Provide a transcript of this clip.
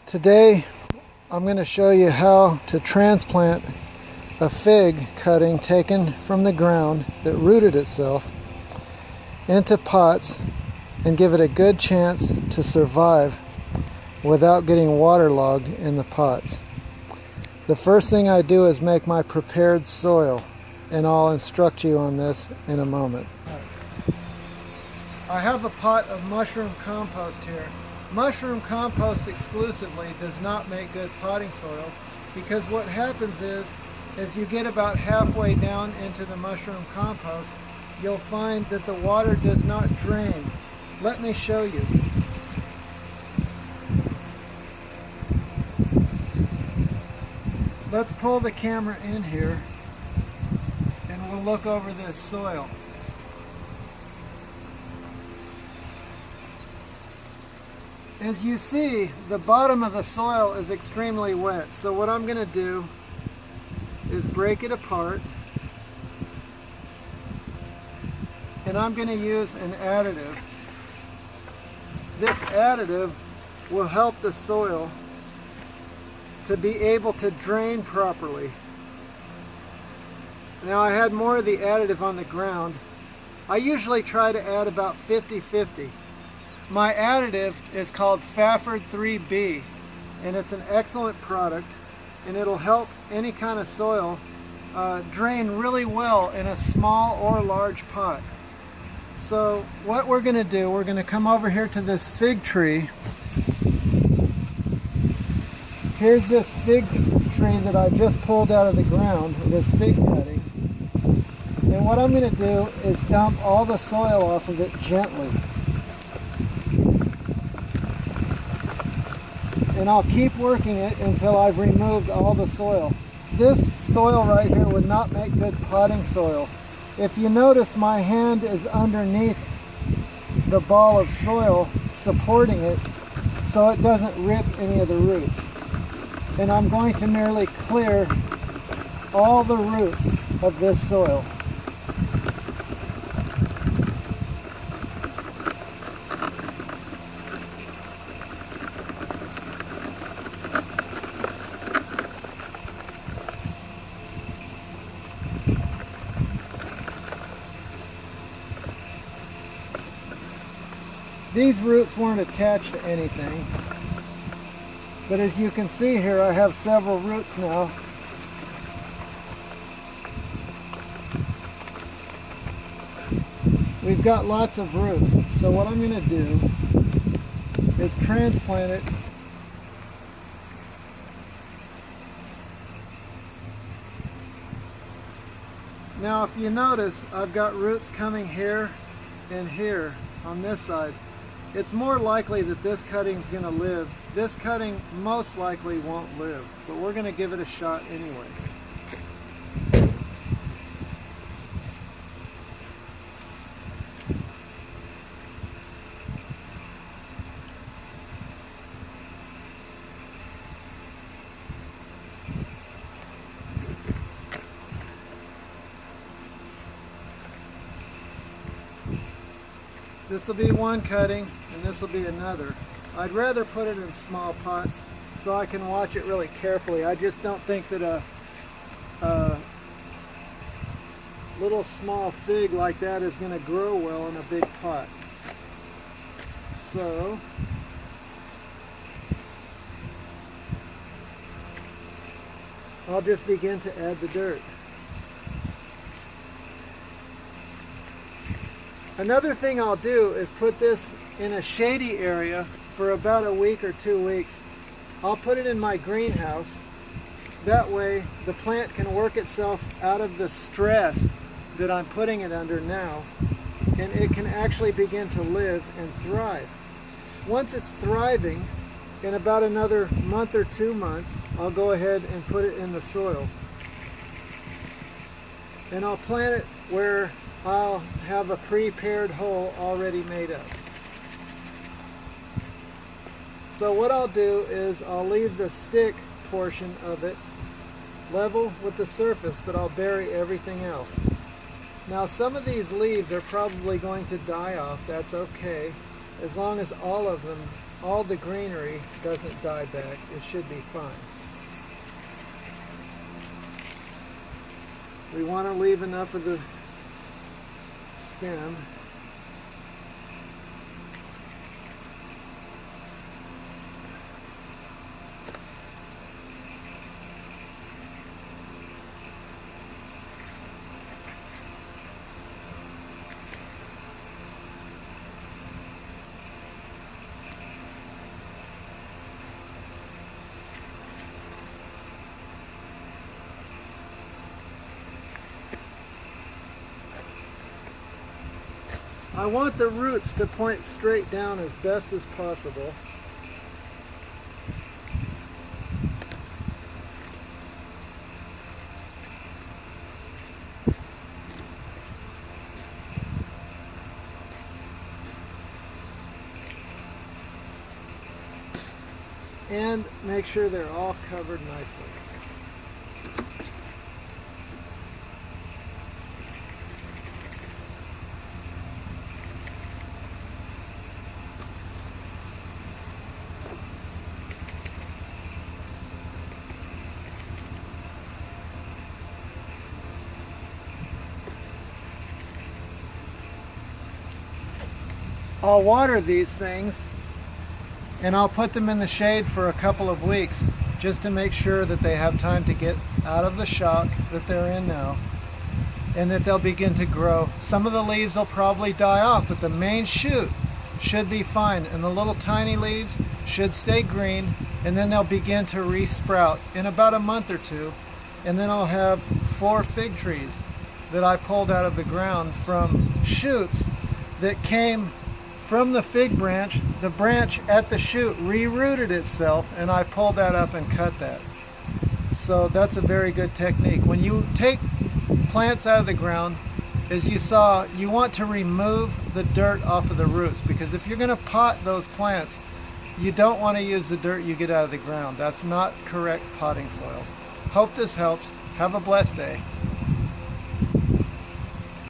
Today I'm going to show you how to transplant a fig cutting taken from the ground that rooted itself into pots and give it a good chance to survive without getting waterlogged in the pots. The first thing I do is make my prepared soil, and I'll instruct you on this in a moment. I have a pot of mushroom compost here. Mushroom compost exclusively does not make good potting soil, because what happens is, as you get about halfway down into the mushroom compost, you'll find that the water does not drain. Let me show you. Let's pull the camera in here and we'll look over this soil. As you see, the bottom of the soil is extremely wet. So what I'm going to do is break it apart, and I'm going to use an additive. This additive will help the soil to be able to drain properly. Now, I had more of the additive on the ground. I usually try to add about 50-50. My additive is called Fafard 3B, and it's an excellent product, and it'll help any kind of soil drain really well in a small or large pot. So what we're going to do, we're going to come over here to this fig tree. Here's this fig tree that I just pulled out of the ground, this fig cutting. And what I'm going to do is dump all the soil off of it gently. And I'll keep working it until I've removed all the soil. This soil right here would not make good potting soil. If you notice, my hand is underneath the ball of soil supporting it so it doesn't rip any of the roots. And I'm going to merely clear all the roots of this soil. These roots weren't attached to anything, but as you can see here, I have several roots now. We've got lots of roots, so what I'm going to do is transplant it . Now, if you notice, I've got roots coming here and here on this side. It's more likely that this cutting's going to live. This cutting most likely won't live, but we're going to give it a shot anyway. This will be one cutting, and this will be another. I'd rather put it in small pots so I can watch it really carefully. I just don't think that a little small fig like that is going to grow well in a big pot. So I'll just begin to add the dirt. Another thing I'll do is put this in a shady area for about a week or 2 weeks. I'll put it in my greenhouse. That way the plant can work itself out of the stress that I'm putting it under now, and it can actually begin to live and thrive. Once it's thriving, in about another month or 2 months, I'll go ahead and put it in the soil. And I'll plant it where I'll have a prepared hole already made up. So what I'll do is I'll leave the stick portion of it level with the surface, but I'll bury everything else. Now, some of these leaves are probably going to die off. That's okay, as long as all of them all the greenery doesn't die back, it should be fine. We want to leave enough of the stem. I want the roots to point straight down as best as possible. And make sure they're all covered nicely. I'll water these things and I'll put them in the shade for a couple of weeks just to make sure that they have time to get out of the shock that they're in now and that they'll begin to grow. Some of the leaves will probably die off, but the main shoot should be fine, and the little tiny leaves should stay green, and then they'll begin to re-sprout in about a month or two, and then I'll have 4 fig trees that I pulled out of the ground from shoots that came from the fig branch. The branch at the shoot re-rooted itself, and I pulled that up and cut that. So that's a very good technique. When you take plants out of the ground, as you saw, you want to remove the dirt off of the roots, because if you're going to pot those plants, you don't want to use the dirt you get out of the ground. That's not correct potting soil. Hope this helps. Have a blessed day.